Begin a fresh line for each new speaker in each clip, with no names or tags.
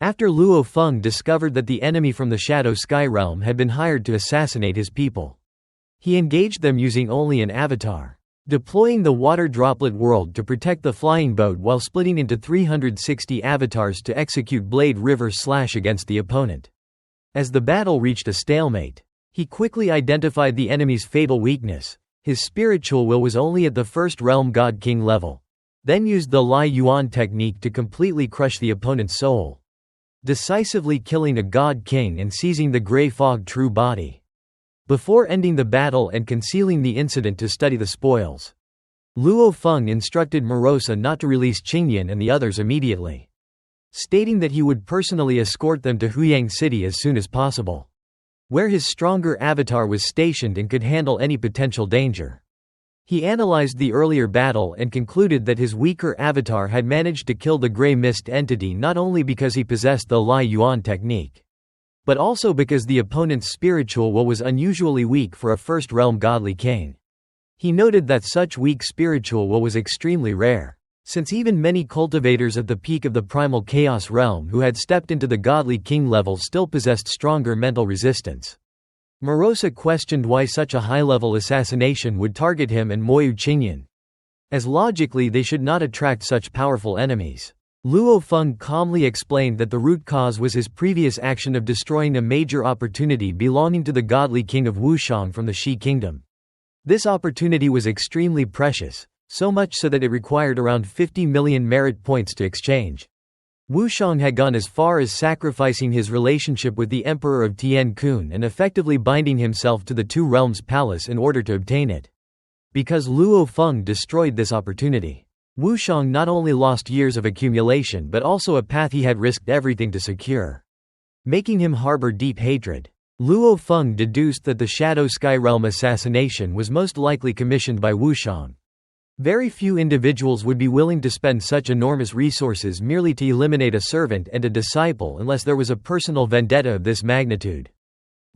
After Luo Feng discovered that the enemy from the Shadow Sky Realm had been hired to assassinate his people, he engaged them using only an avatar, deploying the water droplet world to protect the flying boat while splitting into 360 avatars to execute Blade River Slash against the opponent. As the battle reached a stalemate, he quickly identified the enemy's fatal weakness. His spiritual will was only at the first realm God King level, then used the Lai Yuan technique to completely crush the opponent's soul, decisively killing a God King and seizing the Grey Fog true body. Before ending the battle and concealing the incident to study the spoils, Luo Feng instructed Morosa not to release Qingyan and the others immediately, stating that he would personally escort them to Huyang City as soon as possible, where his stronger avatar was stationed and could handle any potential danger. He analyzed the earlier battle and concluded that his weaker avatar had managed to kill the Grey Mist entity not only because he possessed the Lai Yuan technique, but also because the opponent's spiritual will was unusually weak for a first-realm godly king. He noted that such weak spiritual will was extremely rare, since even many cultivators at the peak of the primal chaos realm who had stepped into the godly king level still possessed stronger mental resistance. Morosa questioned why such a high-level assassination would target him and Moyu Qingyan, as logically they should not attract such powerful enemies. Luo Feng calmly explained that the root cause was his previous action of destroying a major opportunity belonging to the godly king of Wuxiang from the Shi kingdom. This opportunity was extremely precious, so much so that it required around 50 million merit points to exchange. Wuxiang had gone as far as sacrificing his relationship with the Emperor of Tian Kun and effectively binding himself to the Two Realms Palace in order to obtain it. Because Luo Feng destroyed this opportunity, Wuxiang not only lost years of accumulation but also a path he had risked everything to secure, making him harbor deep hatred. Luo Feng deduced that the Shadow Sky Realm assassination was most likely commissioned by Wuxiang. Very few individuals would be willing to spend such enormous resources merely to eliminate a servant and a disciple unless there was a personal vendetta of this magnitude.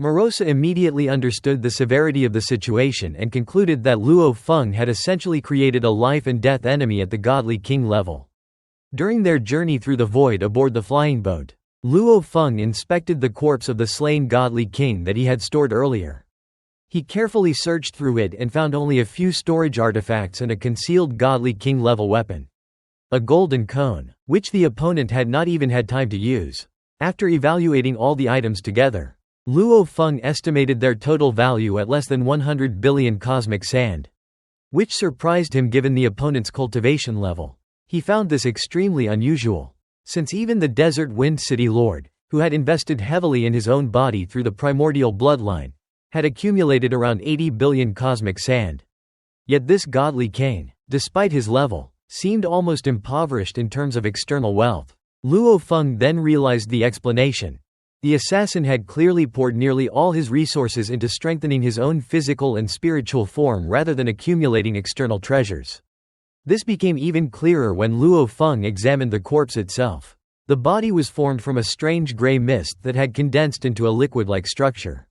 Morosa immediately understood the severity of the situation and concluded that Luo Feng had essentially created a life-and-death enemy at the godly king level. During their journey through the void aboard the flying boat, Luo Feng inspected the corpse of the slain godly king that he had stored earlier. He carefully searched through it and found only a few storage artifacts and a concealed godly king-level weapon, a golden cone, which the opponent had not even had time to use. After evaluating all the items together, Luo Feng estimated their total value at less than 100 billion cosmic sand, which surprised him given the opponent's cultivation level. He found this extremely unusual, since even the Desert Wind City Lord, who had invested heavily in his own body through the primordial bloodline, had accumulated around 80 billion cosmic sand. Yet this godly king, despite his level, seemed almost impoverished in terms of external wealth. Luo Feng then realized the explanation. The assassin had clearly poured nearly all his resources into strengthening his own physical and spiritual form rather than accumulating external treasures. This became even clearer when Luo Feng examined the corpse itself. The body was formed from a strange gray mist that had condensed into a liquid-like structure,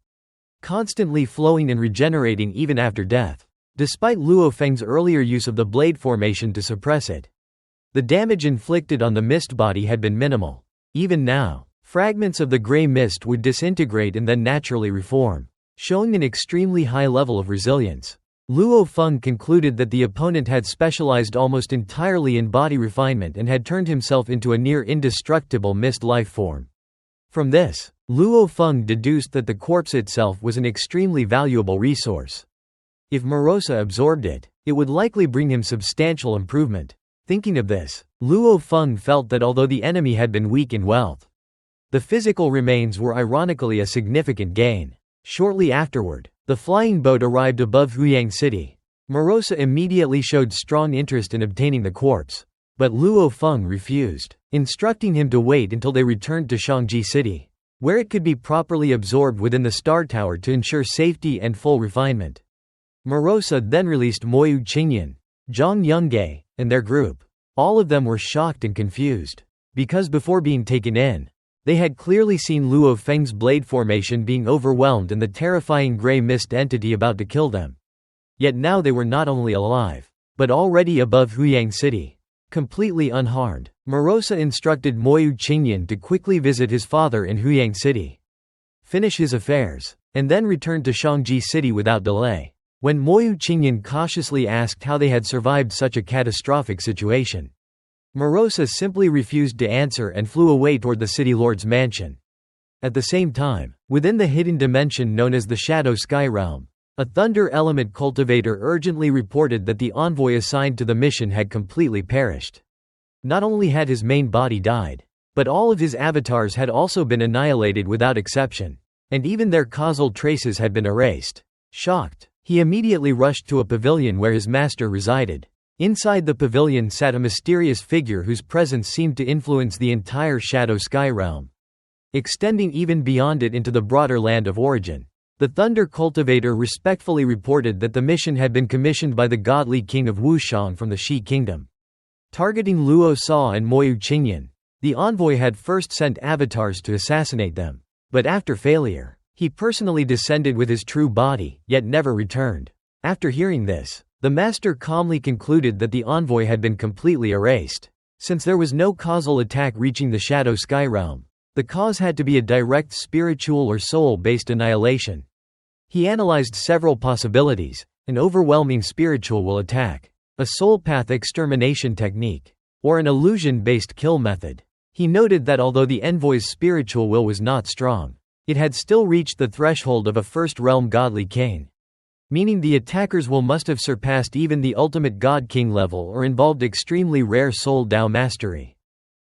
constantly flowing and regenerating even after death. Despite Luo Feng's earlier use of the blade formation to suppress it, the damage inflicted on the mist body had been minimal. Even now, fragments of the gray mist would disintegrate and then naturally reform, showing an extremely high level of resilience. Luo Feng concluded that the opponent had specialized almost entirely in body refinement and had turned himself into a near indestructible mist life form. From this, Luo Feng deduced that the corpse itself was an extremely valuable resource. If Morosa absorbed it, it would likely bring him substantial improvement. Thinking of this, Luo Feng felt that although the enemy had been weak in wealth, the physical remains were ironically a significant gain. Shortly afterward, the flying boat arrived above Huyang City. Morosa immediately showed strong interest in obtaining the corpse, but Luo Feng refused, instructing him to wait until they returned to Shanji City, where it could be properly absorbed within the Star Tower to ensure safety and full refinement. Morosa then released Moyu Qingyan, Zhang Yongge, and their group. All of them were shocked and confused, because before being taken in, they had clearly seen Luo Feng's blade formation being overwhelmed and the terrifying gray mist entity about to kill them. Yet now they were not only alive, but already above Huyang City. Completely unharmed, Morosa instructed Moyu Qingyan to quickly visit his father in Huyang City, finish his affairs, and then return to Shanji City without delay. When Moyu Qingyan cautiously asked how they had survived such a catastrophic situation, Morosa simply refused to answer and flew away toward the city lord's mansion. At the same time, within the hidden dimension known as the Shadow Sky Realm, a thunder element cultivator urgently reported that the envoy assigned to the mission had completely perished. Not only had his main body died, but all of his avatars had also been annihilated without exception, and even their causal traces had been erased. Shocked, he immediately rushed to a pavilion where his master resided. Inside the pavilion sat a mysterious figure whose presence seemed to influence the entire Shadow Sky Realm, extending even beyond it into the broader land of origin. The Thunder Cultivator respectfully reported that the mission had been commissioned by the godly king of Wuxiang from the Shi Kingdom, targeting Luo Sa and Moyu Qingyan. The envoy had first sent avatars to assassinate them, but after failure, he personally descended with his true body, yet never returned. After hearing this, the master calmly concluded that the envoy had been completely erased. Since there was no causal attack reaching the Shadow Sky Realm, the cause had to be a direct spiritual or soul-based annihilation. He analyzed several possibilities: an overwhelming spiritual will attack, a soul path extermination technique, or an illusion-based kill method. He noted that although the envoy's spiritual will was not strong, it had still reached the threshold of a first-realm godly king, meaning the attacker's will must have surpassed even the ultimate God King level or involved extremely rare Soul Dao mastery.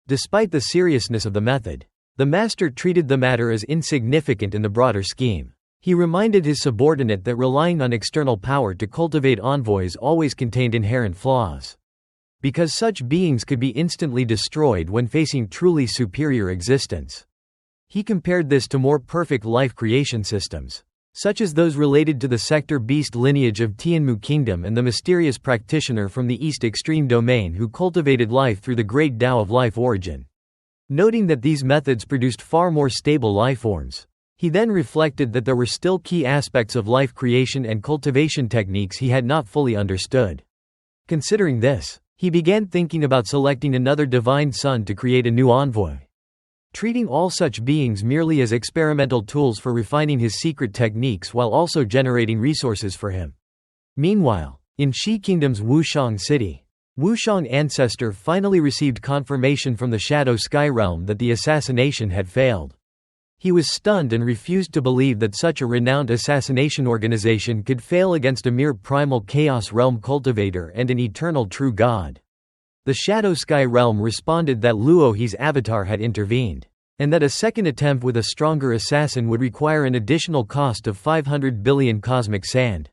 Despite the seriousness of the method, the master treated the matter as insignificant in the broader scheme. He reminded his subordinate that relying on external power to cultivate envoys always contained inherent flaws, because such beings could be instantly destroyed when facing truly superior existence. He compared this to more perfect life creation systems, such as those related to the Sector Beast lineage of Tianmu Kingdom and the mysterious practitioner from the East Extreme Domain who cultivated life through the Great Tao of Life Origin. Noting that these methods produced far more stable lifeforms, he then reflected that there were still key aspects of life creation and cultivation techniques he had not fully understood. Considering this, he began thinking about selecting another divine son to create a new envoy, treating all such beings merely as experimental tools for refining his secret techniques while also generating resources for him. Meanwhile, in Shi Kingdom's Wuxiang City, Wuxiang Ancestor finally received confirmation from the Shadow Sky Realm that the assassination had failed. He was stunned and refused to believe that such a renowned assassination organization could fail against a mere primal Chaos Realm cultivator and an eternal true god. The Shadow Sky Realm responded that Luo He's avatar had intervened, and that a second attempt with a stronger assassin would require an additional cost of 500 billion cosmic sand.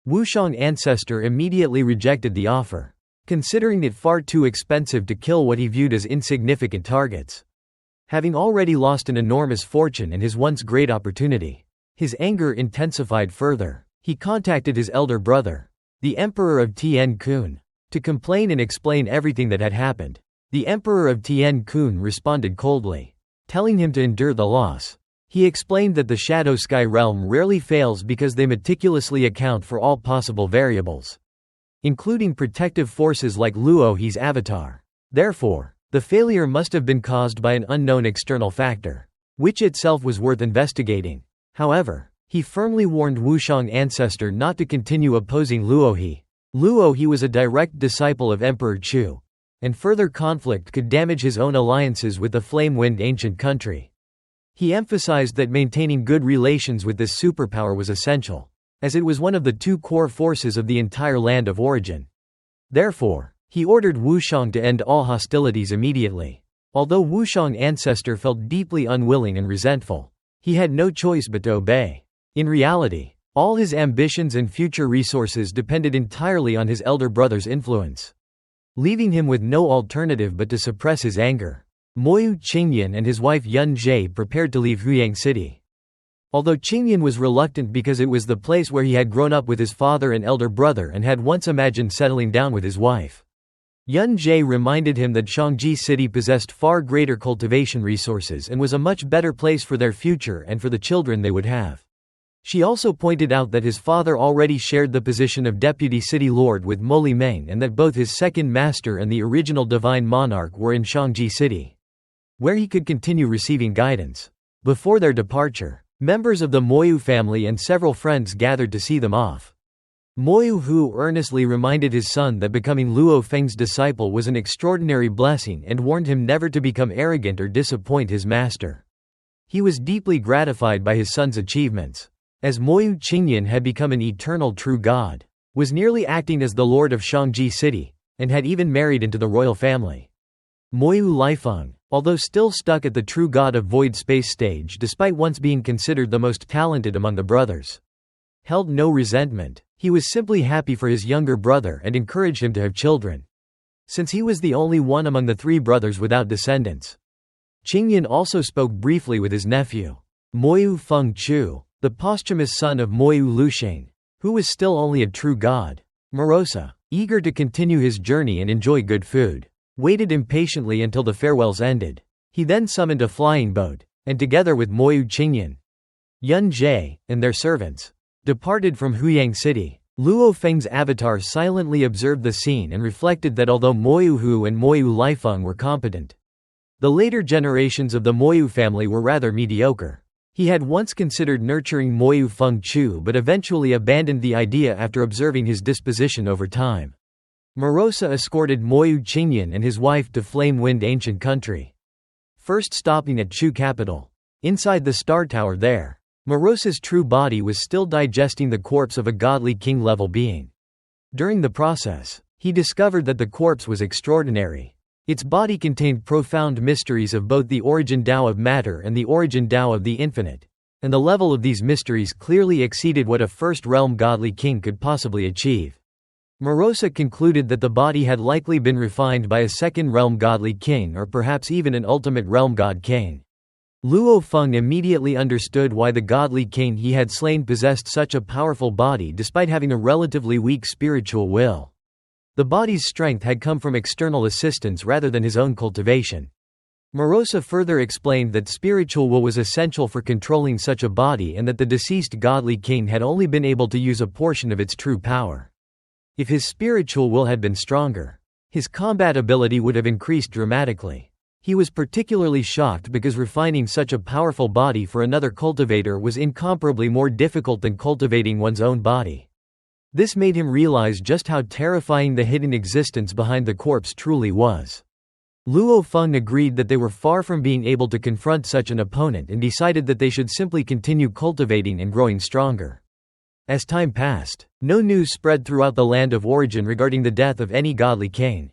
Wuxiang Ancestor immediately rejected the offer, considering it far too expensive to kill what he viewed as insignificant targets. Having already lost an enormous fortune and his once great opportunity, his anger intensified further. He contacted his elder brother, the Emperor of Tien Kun, to complain and explain everything that had happened. The Emperor of Tien Kun responded coldly, telling him to endure the loss. He explained that the Shadow Sky Realm rarely fails because they meticulously account for all possible variables, including protective forces like Luo He's avatar. Therefore, the failure must have been caused by an unknown external factor, which itself was worth investigating. However, he firmly warned Wuxiang Ancestor not to continue opposing Luo He. Luo He was a direct disciple of Emperor Chu, and further conflict could damage his own alliances with the Flame-Wind ancient country. He emphasized that maintaining good relations with this superpower was essential, as it was one of the two core forces of the entire land of origin. Therefore, he ordered Wuxiang to end all hostilities immediately. Although Wuxiang Ancestor felt deeply unwilling and resentful, he had no choice but to obey. In reality, all his ambitions and future resources depended entirely on his elder brother's influence, leaving him with no alternative but to suppress his anger. Moyu Qingyan and his wife Yun Jie prepared to leave Huyang City. Although Qingyan was reluctant because it was the place where he had grown up with his father and elder brother and had once imagined settling down with his wife, Yun Jie reminded him that Shanji City possessed far greater cultivation resources and was a much better place for their future and for the children they would have. She also pointed out that his father already shared the position of deputy city lord with Moli Meng and that both his second master and the original divine monarch were in Shanji City, where he could continue receiving guidance. Before their departure, members of the Moyu family and several friends gathered to see them off. Moyu Hu earnestly reminded his son that becoming Luo Feng's disciple was an extraordinary blessing and warned him never to become arrogant or disappoint his master. He was deeply gratified by his son's achievements, as Moyu Qingyan had become an eternal true god, was nearly acting as the lord of Shanji City, and had even married into the royal family. Moyu Lifeng, although still stuck at the true god of void space stage despite once being considered the most talented among the brothers, held no resentment. He was simply happy for his younger brother and encouraged him to have children, since he was the only one among the three brothers without descendants. Qingyan also spoke briefly with his nephew, Moyu Feng Chu, the posthumous son of Moyu Lusheng, who was still only a true god. Morosa, eager to continue his journey and enjoy good food, waited impatiently until the farewells ended. He then summoned a flying boat, and together with Moyu Qingyan, Yun Jie, and their servants, departed from Huyang City. Luo Feng's avatar silently observed the scene and reflected that although Moyu Hu and Moyu Lifeng were competent, the later generations of the Moyu family were rather mediocre. He had once considered nurturing Moyu Feng Chu but eventually abandoned the idea after observing his disposition over time. Morosa escorted Moyu Qingyan and his wife to Flame Wind Ancient Country, first stopping at Chu capital. Inside the Star Tower there, Morosa's true body was still digesting the corpse of a godly king-level being. During the process, he discovered that the corpse was extraordinary. Its body contained profound mysteries of both the origin Tao of matter and the origin Tao of the infinite, and the level of these mysteries clearly exceeded what a first-realm godly king could possibly achieve. Morosa concluded that the body had likely been refined by a second-realm godly king or perhaps even an ultimate realm god king. Luo Feng immediately understood why the godly king he had slain possessed such a powerful body despite having a relatively weak spiritual will. The body's strength had come from external assistance rather than his own cultivation. Morosa further explained that spiritual will was essential for controlling such a body and that the deceased godly king had only been able to use a portion of its true power. If his spiritual will had been stronger, his combat ability would have increased dramatically. He was particularly shocked because refining such a powerful body for another cultivator was incomparably more difficult than cultivating one's own body. This made him realize just how terrifying the hidden existence behind the corpse truly was. Luo Feng agreed that they were far from being able to confront such an opponent and decided that they should simply continue cultivating and growing stronger. As time passed, no news spread throughout the land of origin regarding the death of any godly king,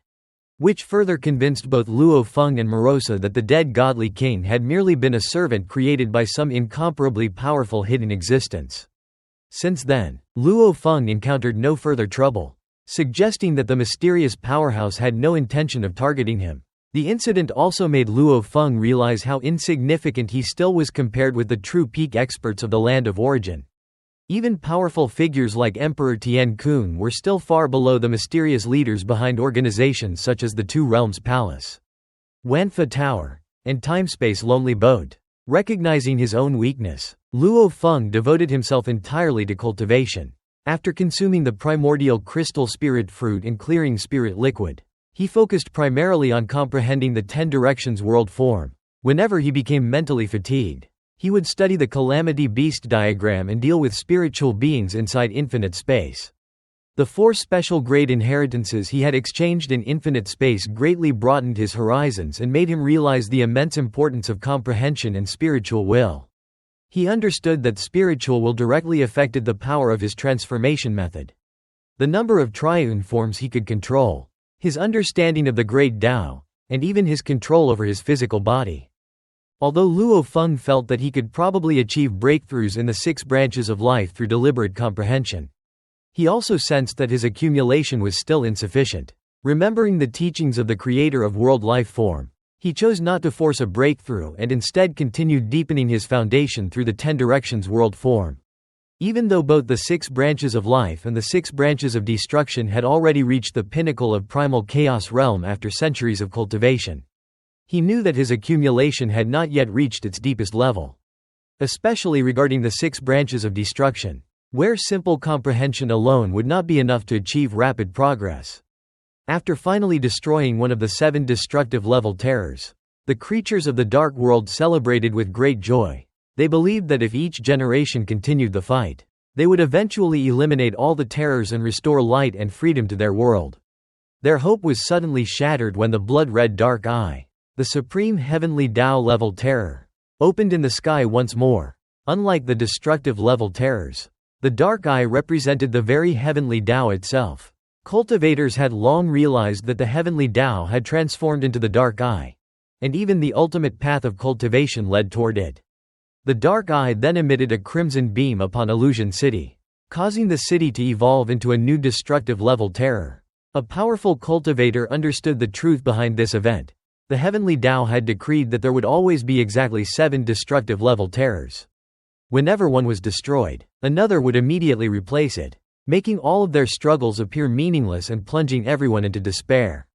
which further convinced both Luo Feng and Morosa that the dead godly king had merely been a servant created by some incomparably powerful hidden existence. Since then, Luo Feng encountered no further trouble, suggesting that the mysterious powerhouse had no intention of targeting him. The incident also made Luo Feng realize how insignificant he still was compared with the true peak experts of the land of origin. Even powerful figures like Emperor Tian Kun were still far below the mysterious leaders behind organizations such as the Two Realms Palace, Wanfa Tower, and Timespace Lonely Boat. Recognizing his own weakness, Luo Feng devoted himself entirely to cultivation. After consuming the primordial crystal spirit fruit and clearing spirit liquid, he focused primarily on comprehending the 10 directions world form. Whenever he became mentally fatigued, he would study the Calamity Beast diagram and deal with spiritual beings inside infinite space. The 4 special grade inheritances he had exchanged in infinite space greatly broadened his horizons and made him realize the immense importance of comprehension and spiritual will. He understood that spiritual will directly affected the power of his transformation method, the number of triune forms he could control, his understanding of the great Tao, and even his control over his physical body. Although Luo Feng felt that he could probably achieve breakthroughs in the 6 branches of life through deliberate comprehension, he also sensed that his accumulation was still insufficient. Remembering the teachings of the creator of world life form, he chose not to force a breakthrough and instead continued deepening his foundation through the 10 directions world form. Even though both the 6 branches of life and the 6 branches of destruction had already reached the pinnacle of primal chaos realm after centuries of cultivation, he knew that his accumulation had not yet reached its deepest level. especially regarding the 6 branches of destruction, where simple comprehension alone would not be enough to achieve rapid progress. After finally destroying one of the 7 destructive level terrors, the creatures of the Dark World celebrated with great joy. They believed that if each generation continued the fight, they would eventually eliminate all the terrors and restore light and freedom to their world. Their hope was suddenly shattered when the blood-red Dark Eye, the supreme heavenly Tao level terror, opened in the sky once more. Unlike the destructive level terrors, the Dark Eye represented the very heavenly Tao itself. Cultivators had long realized that the heavenly Tao had transformed into the Dark Eye, and even the ultimate path of cultivation led toward it. The Dark Eye then emitted a crimson beam upon Illusion City, causing the city to evolve into a new destructive level terror. A powerful cultivator understood the truth behind this event. The heavenly Tao had decreed that there would always be exactly 7 destructive level terrors. Whenever one was destroyed, another would immediately replace it, making all of their struggles appear meaningless and plunging everyone into despair.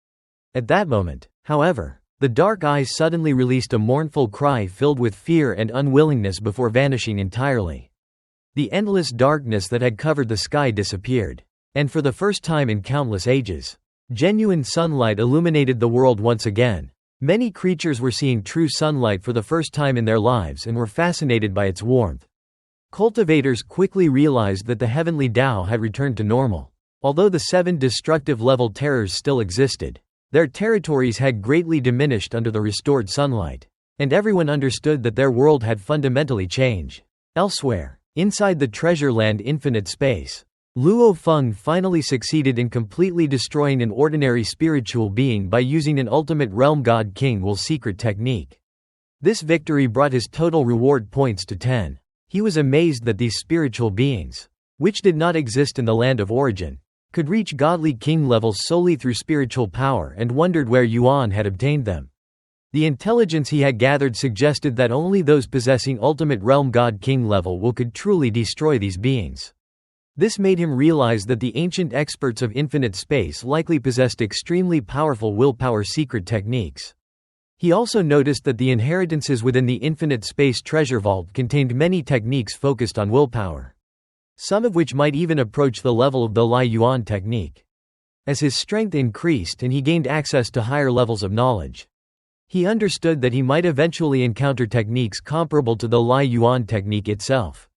At that moment, however, the Dark Eyes suddenly released a mournful cry filled with fear and unwillingness before vanishing entirely. The endless darkness that had covered the sky disappeared, and for the first time in countless ages, genuine sunlight illuminated the world once again. Many creatures were seeing true sunlight for the first time in their lives and were fascinated by its warmth. Cultivators quickly realized that the heavenly Tao had returned to normal. Although the 7 destructive level terrors still existed, their territories had greatly diminished under the restored sunlight, and everyone understood that their world had fundamentally changed. Elsewhere, inside the treasure land Infinite Space, Luo Feng finally succeeded in completely destroying an ordinary spiritual being by using an ultimate realm god king will secret technique. This victory brought his total reward points to 10. He was amazed that these spiritual beings, which did not exist in the land of origin, could reach godly king levels solely through spiritual power and wondered where Yuan had obtained them. The intelligence he had gathered suggested that only those possessing ultimate realm god king level will could truly destroy these beings. This made him realize that the ancient experts of infinite space likely possessed extremely powerful willpower secret techniques. He also noticed that the inheritances within the infinite space treasure vault contained many techniques focused on willpower, some of which might even approach the level of the Lai Yuan technique. As his strength increased and he gained access to higher levels of knowledge, he understood that he might eventually encounter techniques comparable to the Lai Yuan technique itself.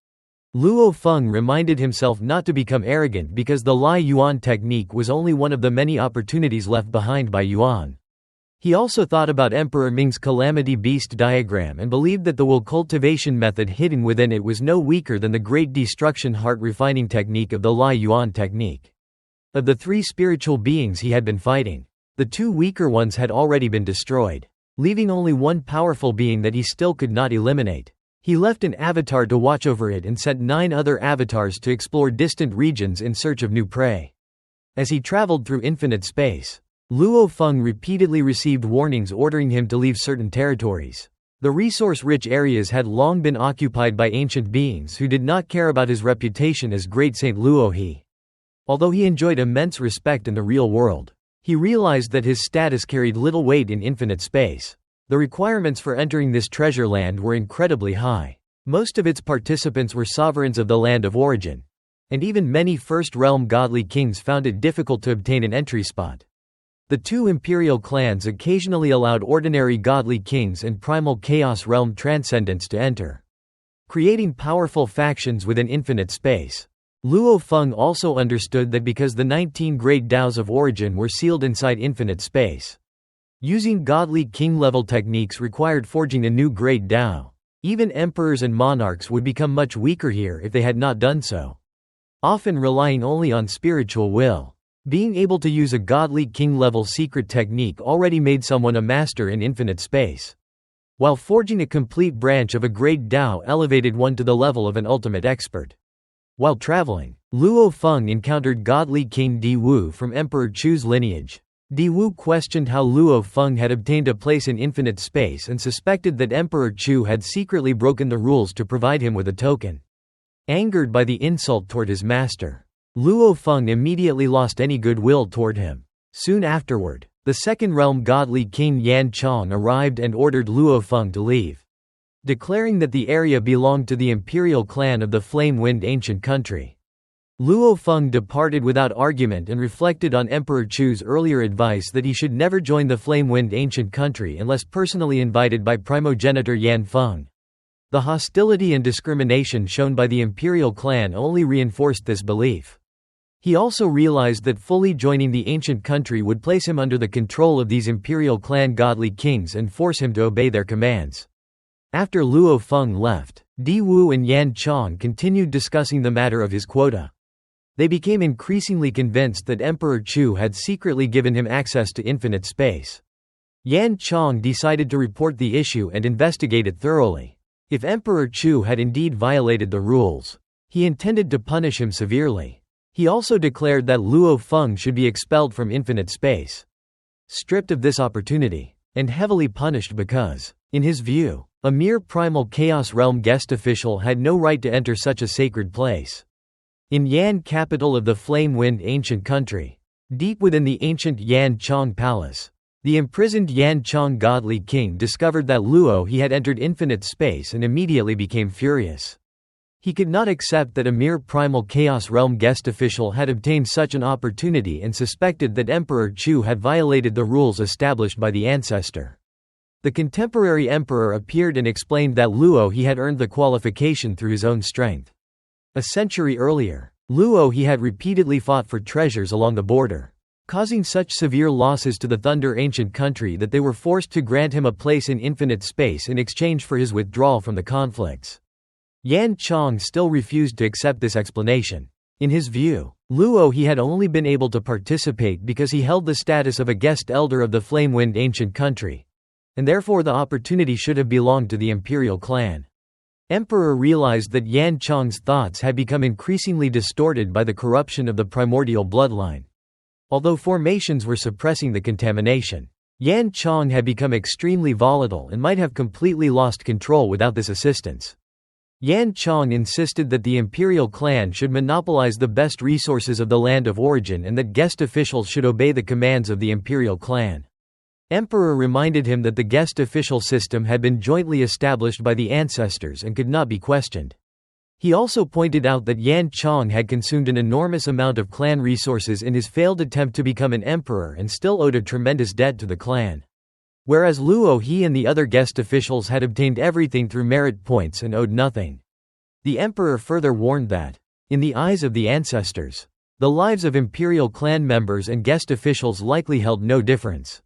Luo Feng reminded himself not to become arrogant because the Lai Yuan technique was only one of the many opportunities left behind by Yuan. He also thought about Emperor Ming's Calamity Beast diagram and believed that the will cultivation method hidden within it was no weaker than the Great Destruction heart refining technique of the Lai Yuan technique. Of the 3 spiritual beings he had been fighting, the 2 weaker ones had already been destroyed, leaving only one powerful being that he still could not eliminate. He left an avatar to watch over it and sent 9 other avatars to explore distant regions in search of new prey. As he traveled through infinite space, Luo Feng repeatedly received warnings ordering him to leave certain territories. The resource-rich areas had long been occupied by ancient beings who did not care about his reputation as Great Saint Luo He. Although he enjoyed immense respect in the real world, he realized that his status carried little weight in infinite space. The requirements for entering this treasure land were incredibly high. Most of its participants were sovereigns of the land of origin, and even many first-realm godly kings found it difficult to obtain an entry spot. The 2 imperial clans occasionally allowed ordinary godly kings and primal chaos realm transcendents to enter, creating powerful factions within infinite space. Luo Feng also understood that because the 19 great Taos of origin were sealed inside infinite space, using godly king-level techniques required forging a new great Tao. Even emperors and monarchs would become much weaker here if they had not done so, often relying only on spiritual will. Being able to use a godly king-level secret technique already made someone a master in infinite space, while forging a complete branch of a great Tao elevated one to the level of an ultimate expert. While traveling, Luo Feng encountered godly King Di Wu from Emperor Chu's lineage. Di Wu questioned how Luo Feng had obtained a place in infinite space and suspected that Emperor Chu had secretly broken the rules to provide him with a token. Angered by the insult toward his master, Luo Feng immediately lost any goodwill toward him. Soon afterward, the second realm godly King Yan Chong arrived and ordered Luo Feng to leave. declaring that the area belonged to the Imperial clan of the Flame-Wind Ancient Country. Luo Feng departed without argument and reflected on Emperor Chu's earlier advice that he should never join the Flame-Wind Ancient Country unless personally invited by primogenitor Yan Feng. The hostility and discrimination shown by the Imperial clan only reinforced this belief. He also realized that fully joining the ancient country would place him under the control of these Imperial clan godly kings and force him to obey their commands. After Luo Feng left, Di Wu and Yan Chong continued discussing the matter of his quota. They became increasingly convinced that Emperor Chu had secretly given him access to infinite space. Yan Chong decided to report the issue and investigate it thoroughly. If Emperor Chu had indeed violated the rules, he intended to punish him severely. He also declared that Luo Feng should be expelled from infinite space, stripped of this opportunity, and heavily punished because, in his view, a mere primal Chaos Realm guest official had no right to enter such a sacred place. In Yan, capital of the Flame-Wind Ancient Country, deep within the ancient Yan Chong Palace, the imprisoned Yan Chong godly king discovered that Luo he had entered infinite space and immediately became furious. He could not accept that a mere primal Chaos Realm guest official had obtained such an opportunity and suspected that Emperor Chu had violated the rules established by the ancestor. The contemporary emperor appeared and explained that Luo he had earned the qualification through his own strength. A century earlier, Luo he had repeatedly fought for treasures along the border, causing such severe losses to the Thunder Ancient Country that they were forced to grant him a place in infinite space in exchange for his withdrawal from the conflicts. Yan Chong still refused to accept this explanation. In his view, Luo he had only been able to participate because he held the status of a guest elder of the Flame-Wind Ancient Country, and therefore the opportunity should have belonged to the Imperial clan. Emperor realized that Yan Chong's thoughts had become increasingly distorted by the corruption of the primordial bloodline. Although formations were suppressing the contamination, Yan Chong had become extremely volatile and might have completely lost control without this assistance. Yan Chong insisted that the Imperial clan should monopolize the best resources of the land of origin and that guest officials should obey the commands of the Imperial clan. Emperor reminded him that the guest official system had been jointly established by the ancestors and could not be questioned. He also pointed out that Yan Chong had consumed an enormous amount of clan resources in his failed attempt to become an emperor and still owed a tremendous debt to the clan. Whereas Luo he and the other guest officials had obtained everything through merit points and owed nothing. The emperor further warned that, in the eyes of the ancestors, the lives of Imperial clan members and guest officials likely held no difference.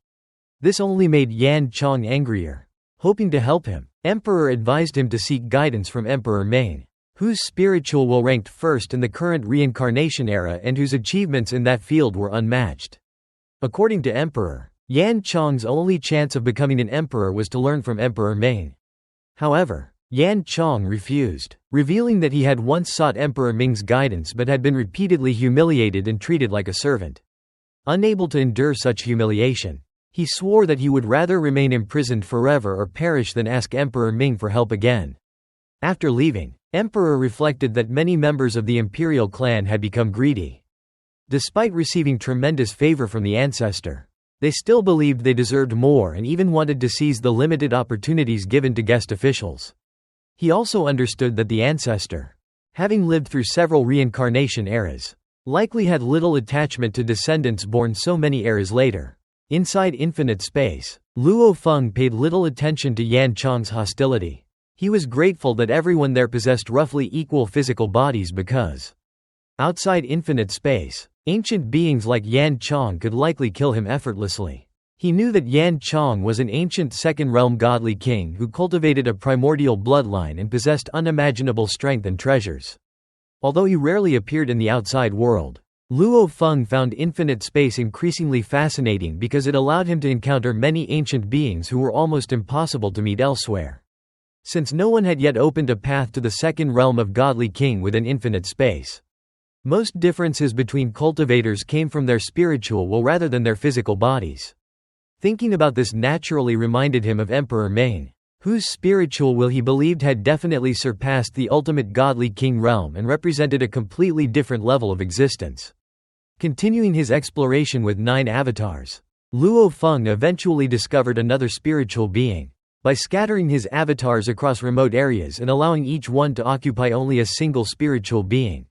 This only made Yan Chong angrier. Hoping to help him, Emperor advised him to seek guidance from Emperor Ming, whose spiritual will ranked first in the current reincarnation era and whose achievements in that field were unmatched. According to Emperor, Yan Chong's only chance of becoming an emperor was to learn from Emperor Ming. However, Yan Chong refused, revealing that he had once sought Emperor Ming's guidance but had been repeatedly humiliated and treated like a servant. Unable to endure such humiliation, he swore that he would rather remain imprisoned forever or perish than ask Emperor Ming for help again. After leaving, Emperor reflected that many members of the Imperial clan had become greedy. Despite receiving tremendous favor from the ancestor, they still believed they deserved more and even wanted to seize the limited opportunities given to guest officials. He also understood that the ancestor, having lived through several reincarnation eras, likely had little attachment to descendants born so many eras later. Inside infinite space, Luo Feng paid little attention to Yan Chong's hostility. He was grateful that everyone there possessed roughly equal physical bodies because, outside infinite space, ancient beings like Yan Chong could likely kill him effortlessly. He knew that Yan Chong was an ancient second-realm godly king who cultivated a primordial bloodline and possessed unimaginable strength and treasures. Although he rarely appeared in the outside world, Luo Feng found infinite space increasingly fascinating because it allowed him to encounter many ancient beings who were almost impossible to meet elsewhere. Since no one had yet opened a path to the second realm of godly king within infinite space, most differences between cultivators came from their spiritual will rather than their physical bodies. Thinking about this naturally reminded him of Emperor Ming, whose spiritual will he believed had definitely surpassed the ultimate godly king realm and represented a completely different level of existence. Continuing his exploration with 9 avatars, Luo Feng eventually discovered another spiritual being, by scattering his avatars across remote areas and allowing each one to occupy only a single spiritual being.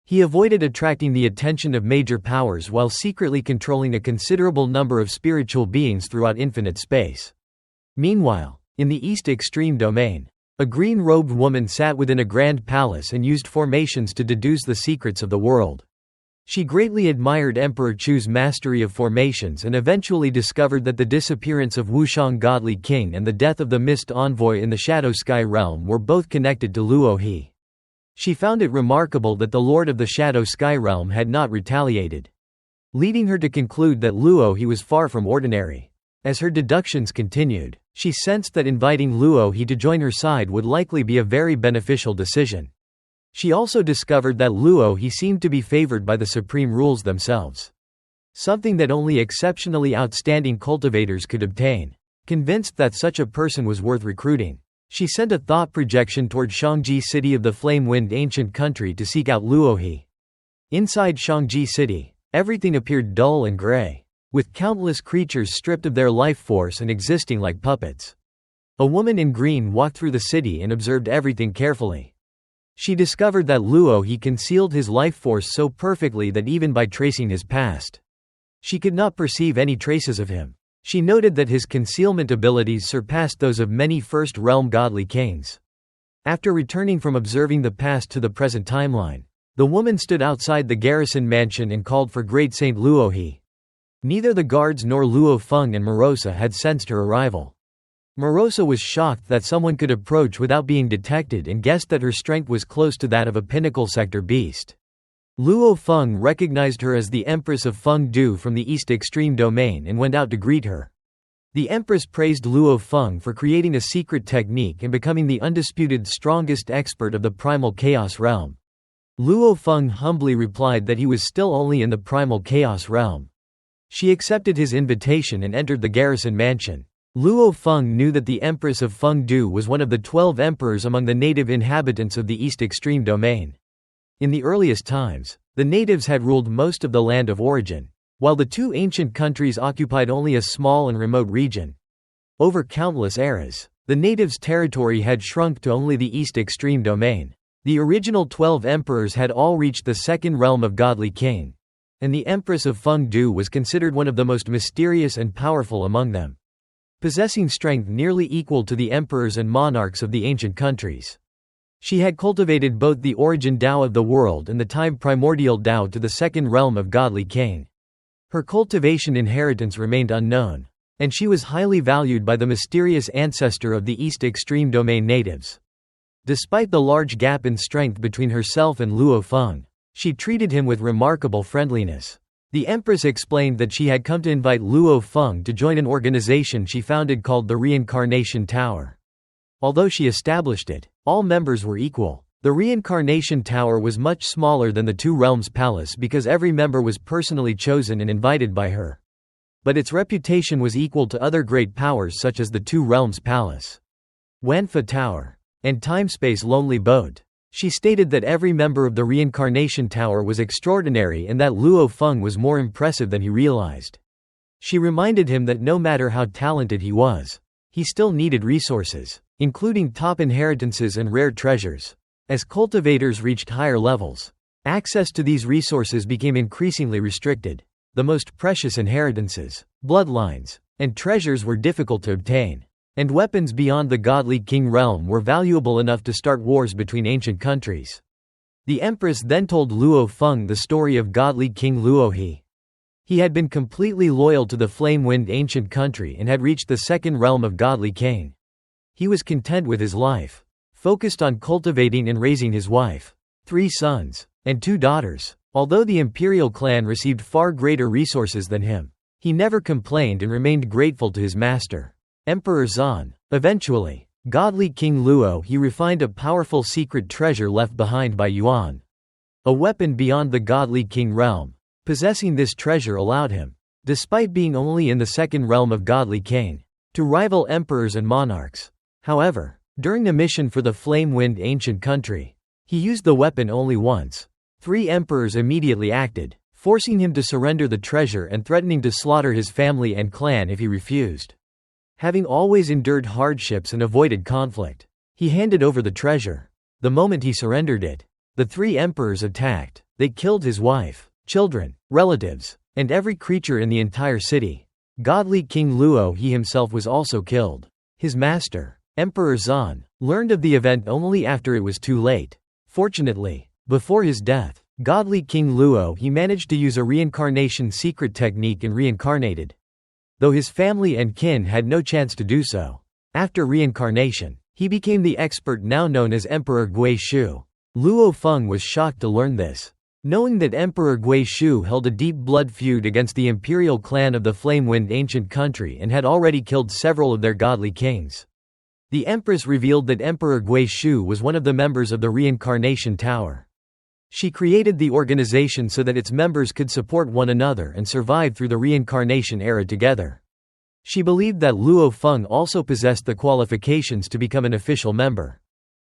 He avoided attracting the attention of major powers while secretly controlling a considerable number of spiritual beings throughout infinite space. Meanwhile, in the East Extreme Domain, a green-robed woman sat within a grand palace and used formations to deduce the secrets of the world. She greatly admired Emperor Chu's mastery of formations and eventually discovered that the disappearance of Wuxiang Godly King and the death of the Mist Envoy in the Shadow Sky Realm were both connected to Luo He. She found it remarkable that the Lord of the Shadow Sky Realm had not retaliated, leading her to conclude that Luo He was far from ordinary. As her deductions continued, she sensed that inviting Luo He to join her side would likely be a very beneficial decision. She also discovered that Luo He seemed to be favored by the supreme rules themselves, something that only exceptionally outstanding cultivators could obtain. Convinced that such a person was worth recruiting, she sent a thought projection toward Shanji city of the flame-wind ancient country to seek out Luo He. Inside Shanji city, everything appeared dull and gray, with countless creatures stripped of their life force and existing like puppets. A woman in green walked through the city and observed everything carefully. She discovered that Luo He concealed his life force so perfectly that even by tracing his past, she could not perceive any traces of him. She noted that his concealment abilities surpassed those of many first-realm godly kings. After returning from observing the past to the present timeline, the woman stood outside the garrison mansion and called for Great Saint Luo He. Neither the guards nor Luo Feng and Morosa had sensed her arrival. Morosa was shocked that someone could approach without being detected and guessed that her strength was close to that of a pinnacle sector beast. Luo Feng recognized her as the Empress of Fun from the East Extreme Domain and went out to greet her. The Empress praised Luo Feng for creating a secret technique and becoming the undisputed strongest expert of the Primal Chaos Realm. Luo Feng humbly replied that he was still only in the Primal Chaos Realm. She accepted his invitation and entered the garrison mansion. Luo Feng knew that the Empress of Feng was one of the 12 emperors among the native inhabitants of the East Extreme Domain. In the earliest times, the natives had ruled most of the land of origin, while the two ancient countries occupied only a small and remote region. Over countless eras, the natives' territory had shrunk to only the East Extreme Domain. The original 12 emperors had all reached the second realm of Godly King, and the Empress of Feng was considered one of the most mysterious and powerful among them, possessing strength nearly equal to the emperors and monarchs of the ancient countries. She had cultivated both the origin Tao of the world and the time primordial Tao to the second realm of Godly King. Her cultivation inheritance remained unknown, and she was highly valued by the mysterious ancestor of the East Extreme Domain natives. Despite the large gap in strength between herself and Luo Feng, she treated him with remarkable friendliness. The Empress explained that she had come to invite Luo Feng to join an organization she founded called the Reincarnation Tower. Although she established it, all members were equal. The Reincarnation Tower was much smaller than the Two Realms Palace because every member was personally chosen and invited by her. But its reputation was equal to other great powers such as the Two Realms Palace, Wanfa Tower, and Timespace Lonely Boat. She stated that every member of the Reincarnation Tower was extraordinary and that Luo Feng was more impressive than he realized. She reminded him that no matter how talented he was, he still needed resources, including top inheritances and rare treasures. As cultivators reached higher levels, access to these resources became increasingly restricted. The most precious inheritances, bloodlines, and treasures were difficult to obtain, and weapons beyond the Godly King realm were valuable enough to start wars between ancient countries. The Empress then told Luo Feng the story of Godly King Luo He. He had been completely loyal to the Flame-Wind ancient country and had reached the second realm of Godly King. He was content with his life, focused on cultivating and raising his wife, 3 sons, and 2 daughters. Although the Imperial clan received far greater resources than him, he never complained and remained grateful to his master, Emperor Zan. Eventually, Godly King Luo He refined a powerful secret treasure left behind by Yuan, a weapon beyond the Godly King realm. Possessing this treasure allowed him, despite being only in the second realm of Godly King, to rival emperors and monarchs. However, during the mission for the Flame-Wind ancient country, he used the weapon only once. 3 emperors immediately acted, forcing him to surrender the treasure and threatening to slaughter his family and clan if he refused. Having always endured hardships and avoided conflict, he handed over the treasure. The moment he surrendered it, the three emperors attacked. They killed his wife, children, relatives, and every creature in the entire city. Godly King Luo He himself was also killed. His master, Emperor Zan, learned of the event only after it was too late. Fortunately, before his death, godly King Luo He managed to use a reincarnation secret technique and reincarnated, though his family and kin had no chance to do so. After reincarnation, he became the expert now known as Emperor Gui Shu. Luo Feng was shocked to learn this. Knowing that Emperor Gui Shu held a deep blood feud against the Imperial clan of the Flame-Wind ancient country and had already killed several of their godly kings, the Empress revealed that Emperor Gui Shu was one of the members of the Reincarnation Tower. She created the organization so that its members could support one another and survive through the reincarnation era together. She believed that Luo Feng also possessed the qualifications to become an official member.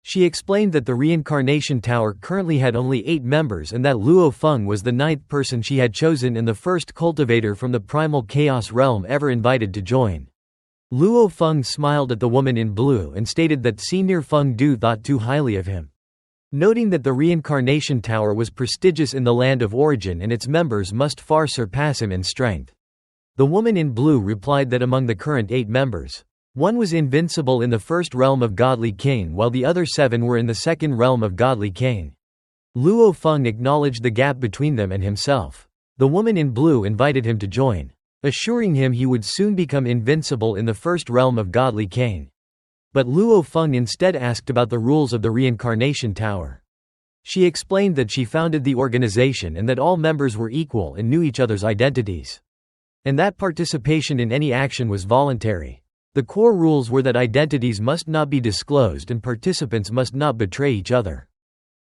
She explained that the Reincarnation Tower currently had only 8 members and that Luo Feng was the 9th person she had chosen and the first cultivator from the primal chaos realm ever invited to join. Luo Feng smiled at the woman in blue and stated that Senior Feng Du thought too highly of him. Noting that the Reincarnation Tower was prestigious in the land of origin and its members must far surpass him in strength, the woman in blue replied that among the current 8 members, 1 was invincible in the first realm of Godly King while the other 7 were in the second realm of Godly King. Luo Feng acknowledged the gap between them and himself. The woman in blue invited him to join, assuring him he would soon become invincible in the first realm of Godly King. But Luo Feng instead asked about the rules of the Reincarnation Tower. She explained that she founded the organization and that all members were equal and knew each other's identities, and that participation in any action was voluntary. The core rules were that identities must not be disclosed and participants must not betray each other.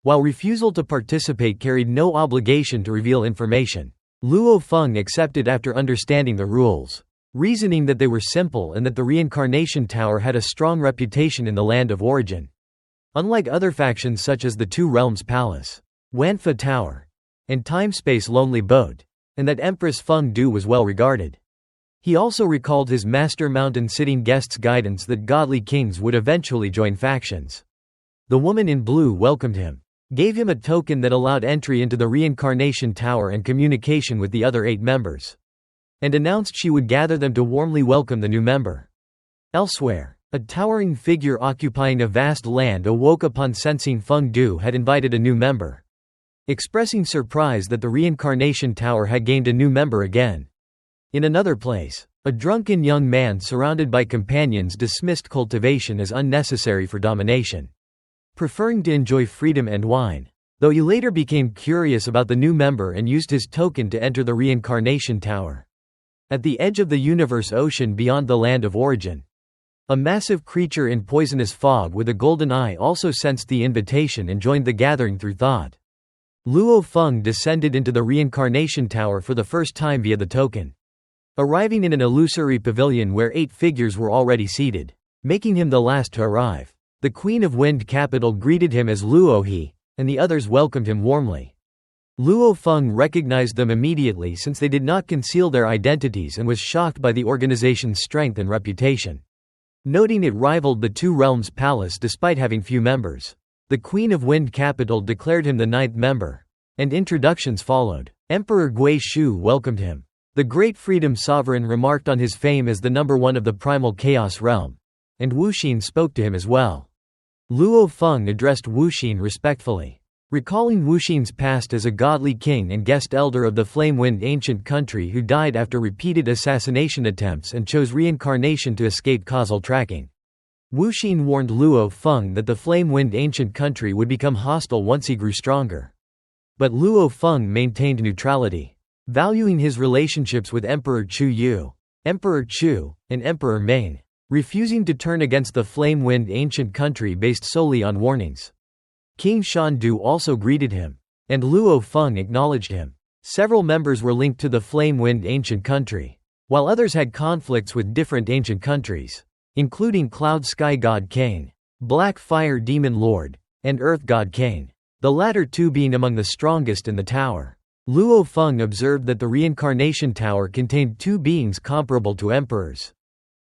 While refusal to participate carried no obligation to reveal information, Luo Feng accepted after understanding the rules, reasoning that they were simple and that the Reincarnation Tower had a strong reputation in the land of origin. Unlike other factions such as the Two Realms Palace, Wanfa Tower, and Time-Space Lonely Boat, and that Empress Feng Du was well regarded. He also recalled his Master Mountain-sitting guest's guidance that godly kings would eventually join factions. The woman in blue welcomed him, gave him a token that allowed entry into the Reincarnation Tower and communication with the other 8 members, and announced she would gather them to warmly welcome the new member. Elsewhere, a towering figure occupying a vast land awoke upon sensing Feng Du had invited a new member, expressing surprise that the Reincarnation Tower had gained a new member again. In another place, a drunken young man surrounded by companions dismissed cultivation as unnecessary for domination, preferring to enjoy freedom and wine, though he later became curious about the new member and used his token to enter the Reincarnation Tower. At the edge of the universe ocean beyond the land of origin, a massive creature in poisonous fog with a golden eye also sensed the invitation and joined the gathering through thought. Luo Feng descended into the Reincarnation Tower for the first time via the token, arriving in an illusory pavilion where 8 figures were already seated, making him the last to arrive. The Queen of Wind Capital greeted him as Luo He, and the others welcomed him warmly. Luo Feng recognized them immediately since they did not conceal their identities and was shocked by the organization's strength and reputation, noting it rivaled the Two Realms Palace despite having few members. The Queen of Wind Capital declared him the 9th member, and introductions followed. Emperor Gui Shu welcomed him. The Great Freedom Sovereign remarked on his fame as the number 1 of the primal chaos realm, and Wuxin spoke to him as well. Luo Feng addressed Wuxin respectfully, recalling Wuxin's past as a godly king and guest elder of the Flame-Wind ancient country who died after repeated assassination attempts and chose reincarnation to escape causal tracking. Wuxin warned Luo Feng that the Flame-Wind ancient country would become hostile once he grew stronger. But Luo Feng maintained neutrality, valuing his relationships with Emperor Chu Yu, Emperor Chu, and Emperor Ming, refusing to turn against the Flame-Wind ancient country based solely on warnings. King Shanji also greeted him, and Luo Feng acknowledged him. Several members were linked to the Flame-Wind ancient country, while others had conflicts with different ancient countries, including Cloud Sky God Cain, Black Fire Demon Lord, and Earth God Cain, the latter 2 being among the strongest in the tower. Luo Feng observed that the Reincarnation Tower contained 2 beings comparable to emperors.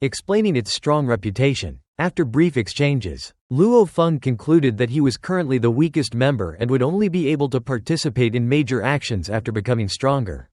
explaining its strong reputation. After brief exchanges, Luo Feng concluded that he was currently the weakest member and would only be able to participate in major actions after becoming stronger.